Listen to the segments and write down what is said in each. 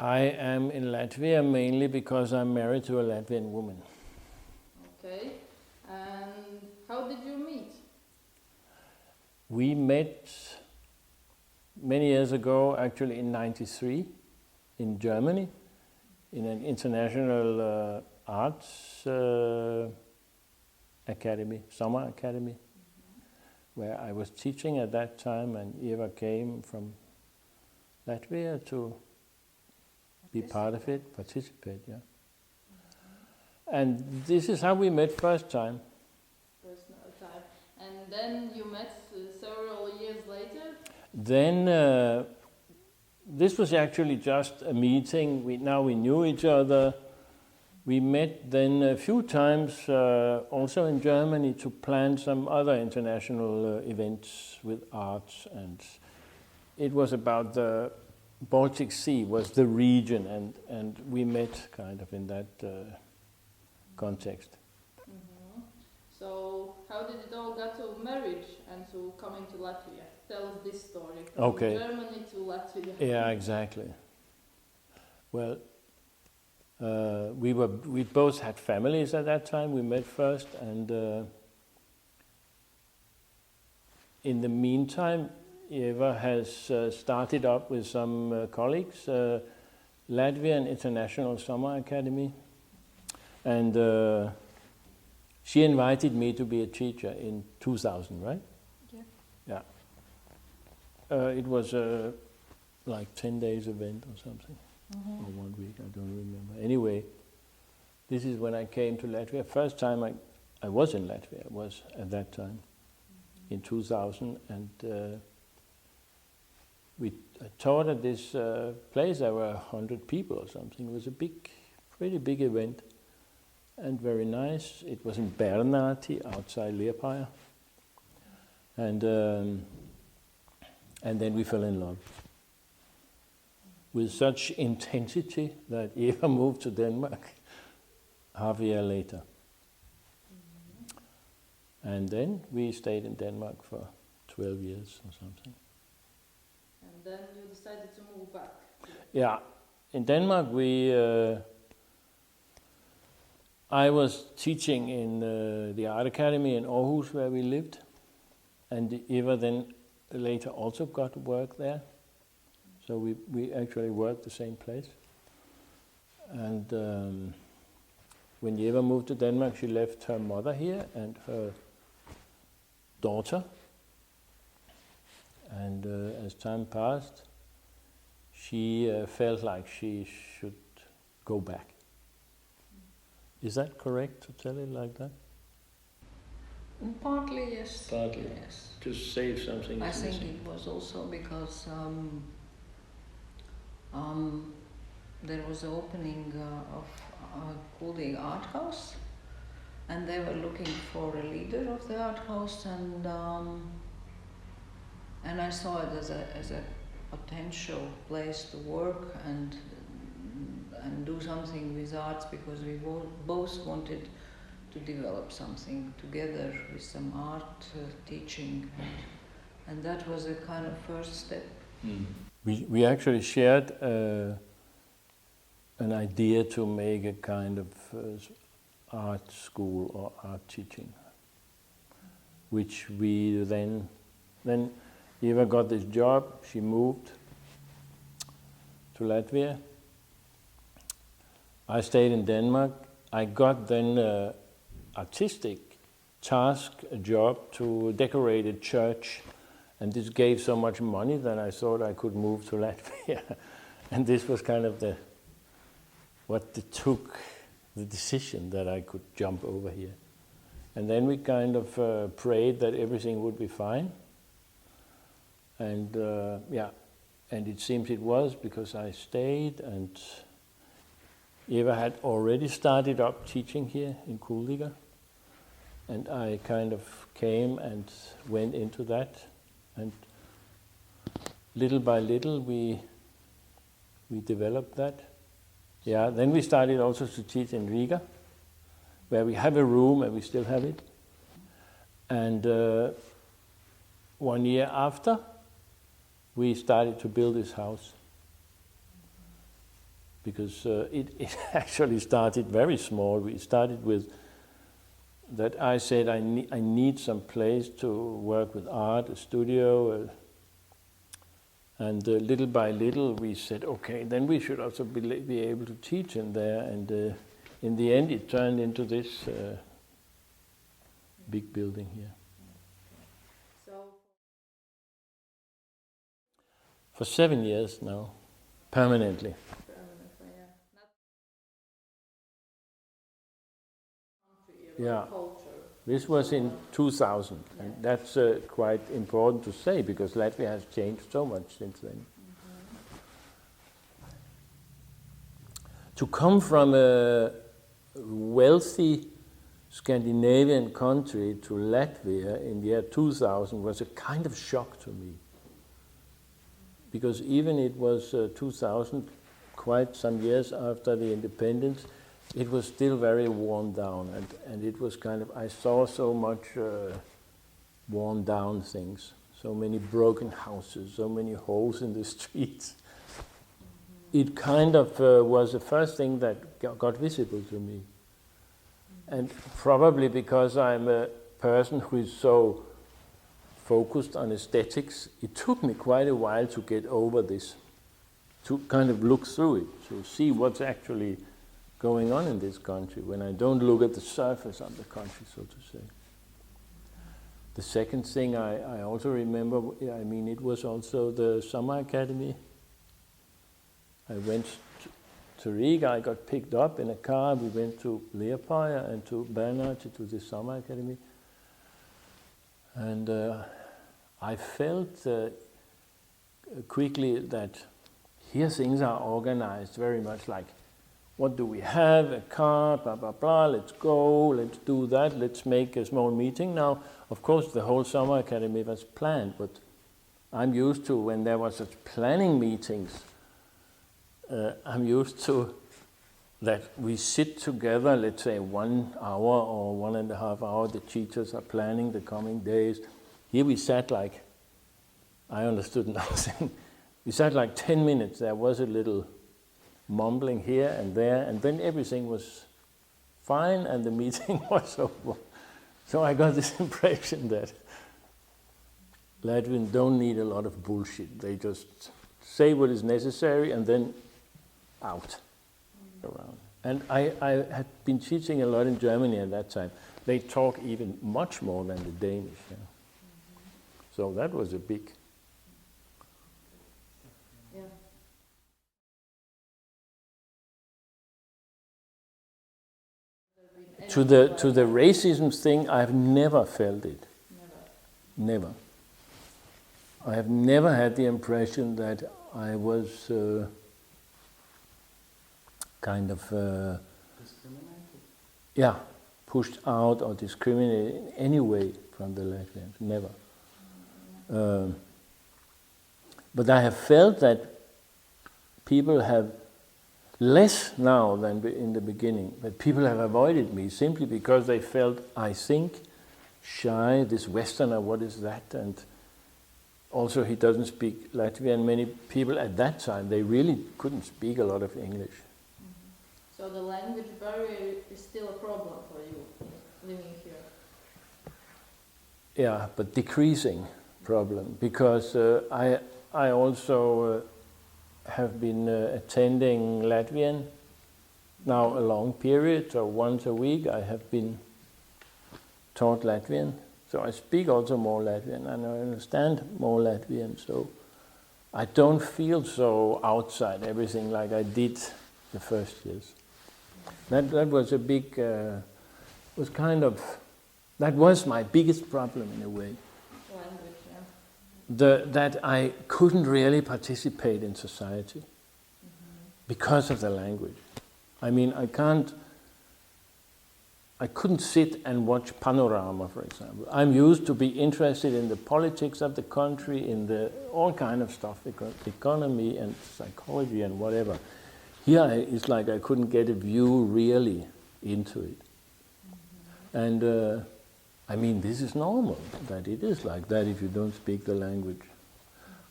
I am in Latvia mainly because I'm married to a Latvian woman. Okay, and how did you meet? We met many years ago, actually in '93, in Germany, in an international arts academy, summer academy, where I was teaching at that time, and Eva came from Latvia to be part of it, participate, yeah. And this is how we met first time. First time. And then you met several years later? Then this was actually just a meeting. Now we knew each other. We met then a few times also in Germany to plan some other international events with arts, and it was about the Baltic Sea was the region, and we met kind of in that context. Mm-hmm. So how did it all get to marriage and to coming to Latvia? Tell us this story. From Germany to Latvia. Yeah, exactly. Well, we both had families at that time. We met first, and in the meantime, Eva has started up with some colleagues, Latvian International Summer Academy, and she invited me to be a teacher in 2000, right? Yeah. Yeah. It was like 10 days event or something, or 1 week, I don't remember. Anyway, this is when I came to Latvia. First time I was in Latvia was at that time, in 2000, and we taught at this place. There were 100 people or something. It was a pretty big event, and very nice. It was in Bernati, outside Liepāja, and then we fell in love with such intensity that Eva moved to Denmark half a year later, and then we stayed in Denmark for 12 years or something. And then you decided to move back? Yeah, in Denmark I was teaching in the art academy in Aarhus where we lived, and Eva then later also got work there. So we actually worked the same place. And when Eva moved to Denmark, she left her mother here and her daughter. And as time passed, she felt like she should go back. Is that correct to tell it like that? Partly, yes. Partly, yes. To save something. I think it was also because there was the opening of Kuldīgā art house, and they were looking for a leader of the art house, and I saw it as a potential place to work and do something with arts, because we both wanted to develop something together with some art teaching, and that was a kind of first step. We actually shared an idea to make a kind of art school or art teaching, which we then Eva got this job. She moved to Latvia. I stayed in Denmark. I got then artistic task, a job to decorate a church, and this gave so much money that I thought I could move to Latvia. And this was kind of took the decision that I could jump over here. And then we kind of prayed that everything would be fine. And and it seems it was, because I stayed, and Eva had already started up teaching here in Kuldīgā, and I kind of came and went into that, and little by little we developed that. Yeah, then we started also to teach in Riga, where we have a room, and we still have it. And 1 year after, we started to build this house. because it actually started very small. We started with that I said I need some place to work with art, a studio, and little by little we said, okay, then we should also be able to teach in there, and in the end it turned into this big building here. For 7 years now, permanently. Yeah, this was in 2000, and that's quite important to say because Latvia has changed so much since then. To come from a wealthy Scandinavian country to Latvia in the year 2000 was a kind of shock to me. Because even it was 2000, quite some years after the independence, it was still very worn down, and it was kind of, I saw so much worn down things, so many broken houses, so many holes in the streets. It kind of was the first thing that got visible to me. And probably because I'm a person who is so focused on aesthetics, it took me quite a while to get over this, to kind of look through it, to see what's actually going on in this country, when I don't look at the surface of the country, so to say. The second thing I also remember, I mean, it was also the summer academy. I went to Riga, I got picked up in a car, we went to Liepāja and to Bernāci, to the summer academy. And I felt quickly that here things are organized very much like, what do we have, a car, blah, blah, blah, let's go, let's do that, let's make a small meeting. Now, of course, the whole summer academy was planned, but I'm used to when there were such planning meetings, I'm used to that we sit together, let's say 1 hour or 1.5 hours, the teachers are planning the coming days. Here we sat like, I understood nothing. We sat like 10 minutes, there was a little mumbling here and there, and then everything was fine and the meeting was over. So I got this impression that Latvians don't need a lot of bullshit. They just say what is necessary and then out around. And I had been teaching a lot in Germany at that time. They talk even much more than the Danish. Yeah. So that was a big... To the racism thing, I've never felt it. Never. I have never had the impression that I was kind of pushed out or discriminated in any way from the Latvians. Never. But I have felt that people have less now than in the beginning, but people have avoided me simply because they felt, I think, shy, this Westerner, what is that? And also he doesn't speak Latvian. Many people at that time, they really couldn't speak a lot of English. So the language barrier is still a problem for you, living here? Yeah, but decreasing problem, because I also have been attending Latvian now a long period, so once a week I have been taught Latvian. So I speak also more Latvian and I understand more Latvian, so I don't feel so outside everything like I did the first years. That was a big, that was my biggest problem in a way. That I couldn't really participate in society because of the language. I mean, I couldn't sit and watch Panorama, for example. I'm used to be interested in the politics of the country, in the all kind of stuff, economy and psychology and whatever. Here it's like I couldn't get a view really into it. And I mean, this is normal, that it is like that if you don't speak the language.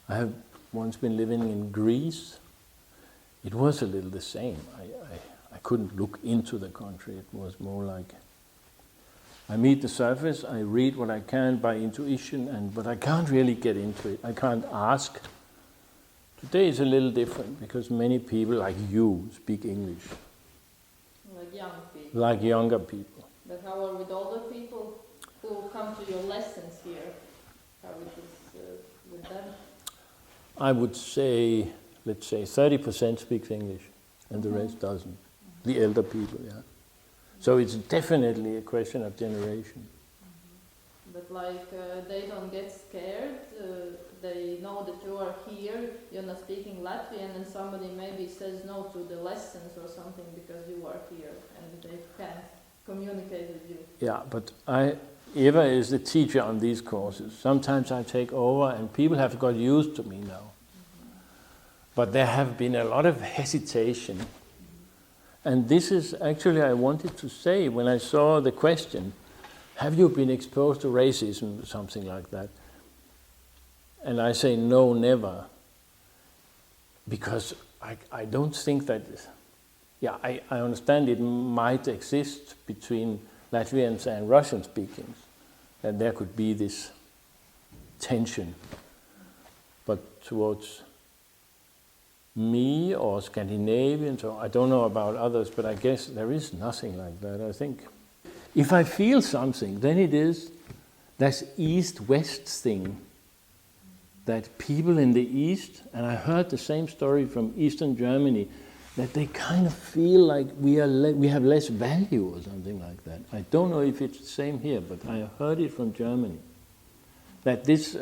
I have once been living in Greece it was a little the same. I couldn't look into the country. It was more like I meet the surface, I read what I can by intuition, but I can't really get into it. I can't ask. Today is a little different because many people like you speak English. Like young people. Like younger people. But how are with older people who come to your lessons here? How it is with them? I would say, let's say 30% speaks English and the rest doesn't. The elder people, yeah. So it's definitely a question of generation. But like they don't get scared, they know that you are here, you're not speaking Latvian, and somebody maybe says no to the lessons or something because you are here and they can't communicate with you. Yeah, but Eva is the teacher on these courses. Sometimes I take over and people have got used to me now. But there have been a lot of hesitation. And this is actually I wanted to say when I saw the question, have you been exposed to racism or something like that? And I say no, never. Because I don't think that, I understand it might exist between Latvians and Russian speakings, that there could be this tension. But towards me or Scandinavians, or I don't know about others, but I guess there is nothing like that. I think if I feel something, then it is that east-west thing, that people in the east, and I heard the same story from Eastern Germany, that they kind of feel like we have less value or something like that. I don't know if it's the same here, but I heard it from Germany. That this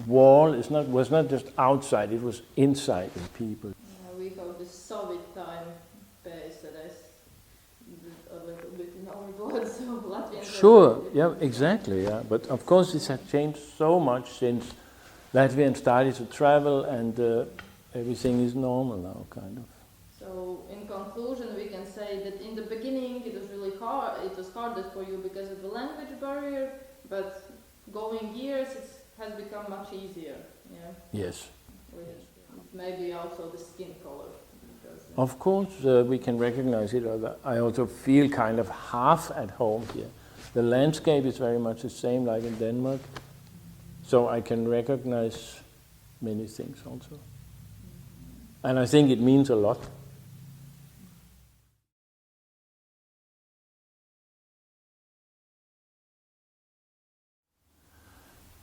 wall was not just outside, it was inside the people. Yeah, we have the Soviet time based a little bit in our blood, so Latvians. Sure, yeah, exactly, yeah. But of course this has changed so much since Latvians started to travel and everything is normal now, kind of. So in conclusion, we can say that in the beginning it was really hard. It was harder for you because of the language barrier, but going years it has become much easier. Yeah. Yes. With maybe also the skin color. Because, of course, we can recognize it. I also feel kind of half at home here. The landscape is very much the same like in Denmark, so I can recognize many things also. And I think it means a lot.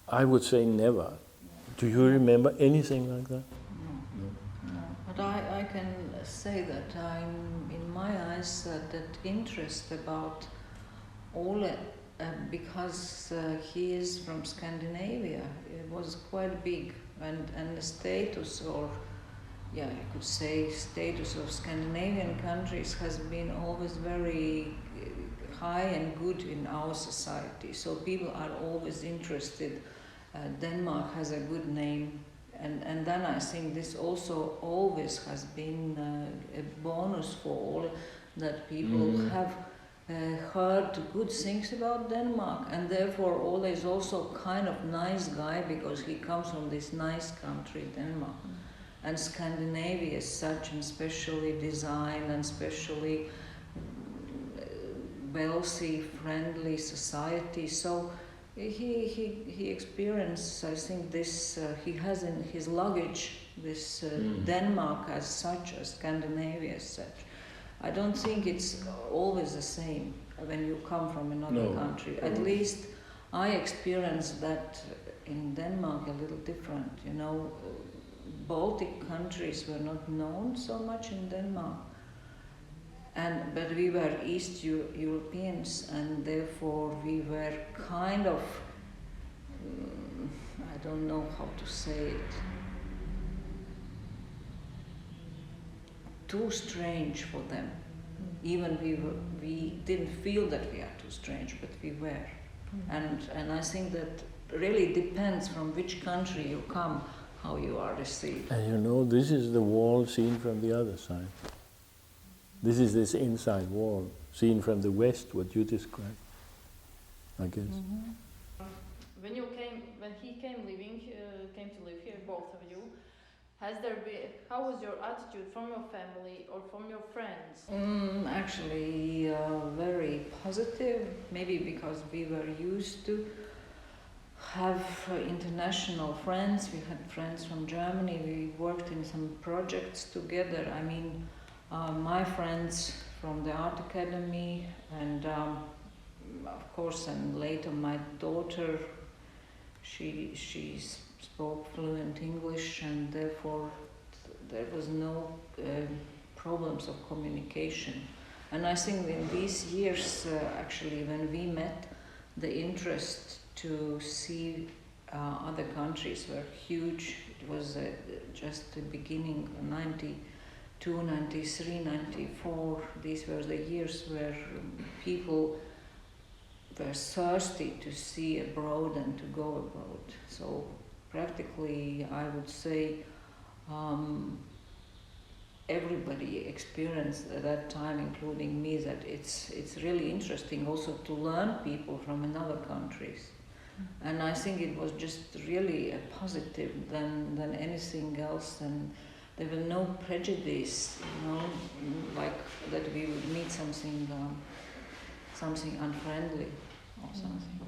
I would say never. Do you remember anything like that? No. But I can say that I'm, in my eyes, that interest about Oli, because he is from Scandinavia, it was quite big, and the status, or you could say status of Scandinavian countries has been always very high and good in our society. So people are always interested. Denmark has a good name, and then I think this also always has been a bonus for all, that people have heard good things about Denmark, and therefore Ole is also kind of nice guy because he comes from this nice country, Denmark. And Scandinavia is such, and especially design, and especially wealthy, friendly society. So he experienced, I think, this, he has in his luggage this Denmark as such, as Scandinavia as such. I don't think it's always the same when you come from another country. At least I experienced that in Denmark a little different. You know, Baltic countries were not known so much in Denmark. But we were East Europeans, and therefore we were kind of, I don't know how to say it, too strange for them. Even we didn't feel that we are too strange, but we were. And I think that really depends from which country you come, how you are received. And you know, this is the wall seen from the other side. This is this inside wall, seen from the west, what you described, I guess. When he came to live here, both of you, How was your attitude from your family or from your friends? Actually, very positive, maybe because we were used to have international friends. We had friends from Germany, we worked in some projects together. I mean, my friends from the art academy, and of course, and later my daughter, she spoke fluent English, and therefore there was no problems of communication. And I think in these years, actually, when we met, the interest to see other countries were huge. It was just the beginning, 92, 93, 94. These were the years where people were thirsty to see abroad and to go abroad. So practically, I would say, everybody experienced at that time, including me, that it's really interesting also to learn people from another countries. And I think it was just really a positive than anything else, and there were no prejudice, like that we would meet something unfriendly or something.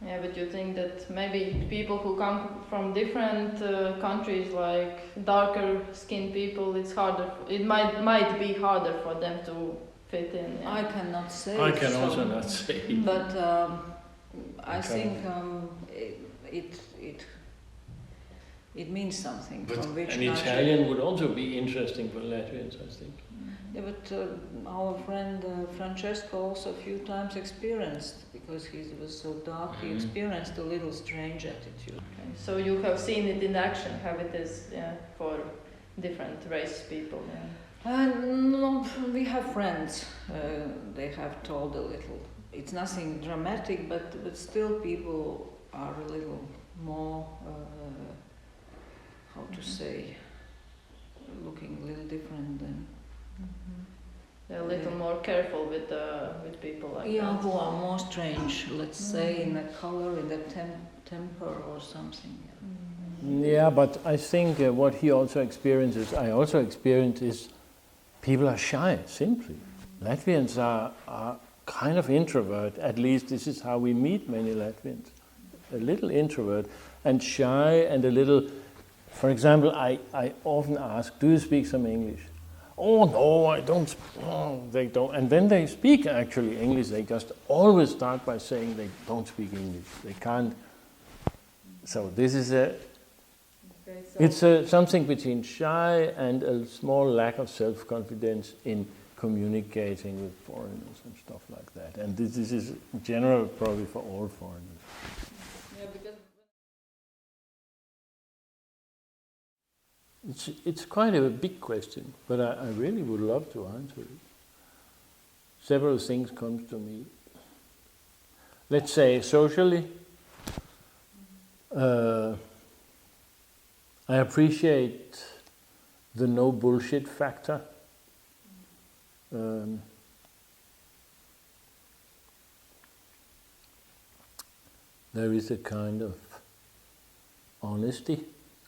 Yeah, but you think that maybe people who come from different countries, like darker skinned people, it's harder. It might be harder for them to fit in. Yeah. I cannot say. I can also not say. But I think it means something. But from which an Italian would also be interesting for Latvians, I think. Yeah, but our friend Francesco also a few times experienced, because he was so dark, he experienced a little strange attitude. Okay. So you have seen it in action, how it is for different race people. Yeah. No, we have friends. They have told a little. It's nothing dramatic, but still people are a little more, how to say, looking a little different than. They're a little more careful with people like that. Who are more strange, let's say, in the color, in the temper or something. Yeah, but I think what he also experiences, I also experience, is people are shy, simply. Latvians are kind of introvert, at least this is how we meet many Latvians. A little introvert and shy and a little, for example, I often ask, do you speak some English? Oh no, I don't. Oh, they don't. And then they speak actually English. They just always start by saying they don't speak English. They can't. So this is it's something between shy and a small lack of self-confidence in communicating with foreigners and stuff like that. And this is general probably for all foreigners. Yeah, because It's quite a big question, but I really would love to answer it. Several things come to me. Let's say socially, I appreciate the no bullshit factor. There is a kind of honesty,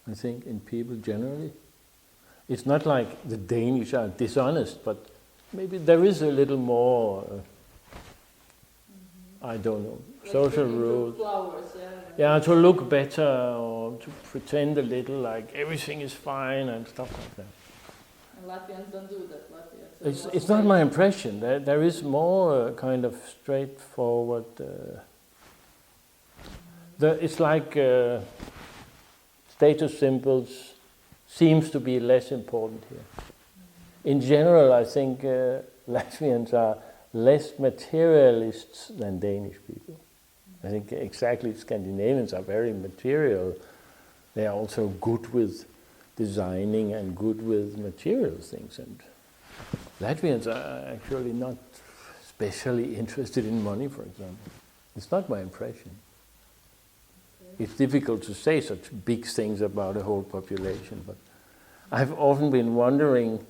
I think, in people generally. It's not like the Danish are dishonest, but maybe there is a little more, I don't know, like social rules. Flowers, Yeah, to look better or to pretend a little like everything is fine and stuff like that. And Latvians don't do that. It's not my impression. There is more kind of straightforward. It's like status symbols seems to be less important here. In general, I think Latvians are less materialists than Danish people. I think exactly Scandinavians are very material. They are also good with designing and good with material things. And Latvians are actually not especially interested in money, for example. It's not my impression. It's difficult to say such big things about a whole population, but I've often been wondering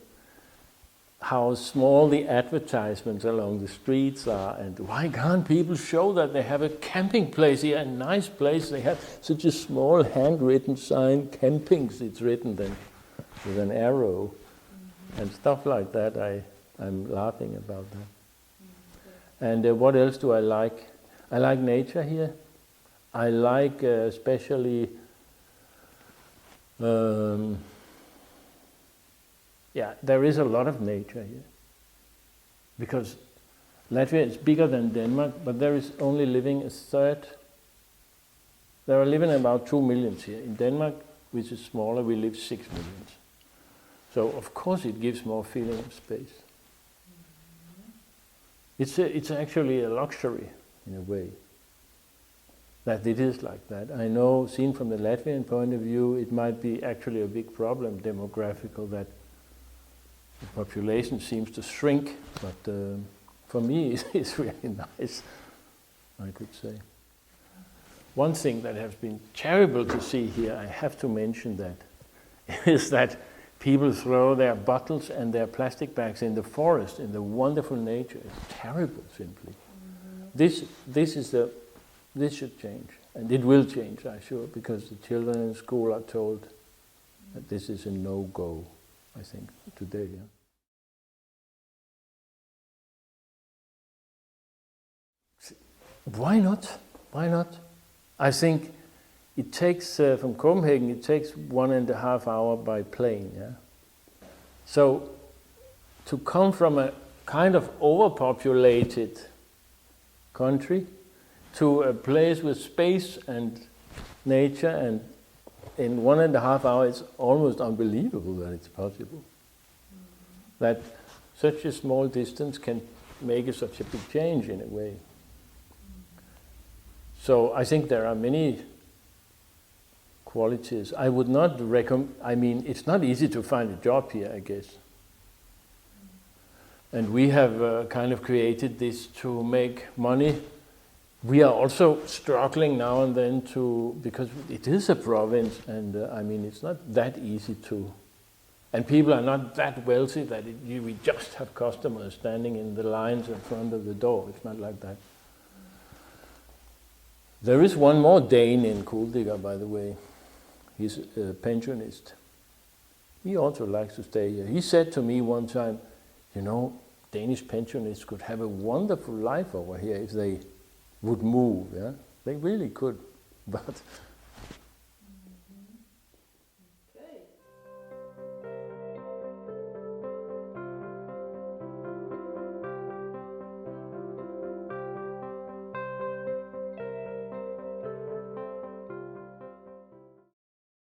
how small the advertisements along the streets are, and why can't people show that they have a camping place here, a nice place? They have such a small handwritten sign, campings, it's written then with an arrow, and stuff like that. I'm laughing about that. And what else do I like? I like nature here. I like especially there is a lot of nature here. Because Latvia is bigger than Denmark, but there is only living a third. There are living about 2 million here. In Denmark, which is smaller, we live 6 million. So of course it gives more feeling of space. It's actually a luxury in a way that it is like that. I know, seen from the Latvian point of view, it might be actually a big problem, demographical, that the population seems to shrink, but for me it's really nice, I could say. One thing that has been terrible to see here, I have to mention that, is that people throw their bottles and their plastic bags in the forest, in the wonderful nature. It's terrible, simply. This should change, and it will change, I'm sure, because the children in school are told that this is a no-go, I think, today. Yeah? Why not? Why not? I think it takes, from Copenhagen, it takes 1.5 hours by plane. Yeah. So, to come from a kind of overpopulated country to a place with space and nature, and in 1.5 hours, it's almost unbelievable that it's possible. That such a small distance can make such a big change in a way. So I think there are many qualities. I would not recommend, I mean, it's not easy to find a job here, I guess. And we have kind of created this to make money. We are also struggling now and then because it is a province, and I mean, it's not that easy to, and people are not that wealthy that we just have customers standing in the lines in front of the door. It's not like that. There is one more Dane in Kuldīgā, by the way. He's a pensionist. He also likes to stay here. He said to me one time, you know, Danish pensionists could have a wonderful life over here if they would move. Yeah, they really could. But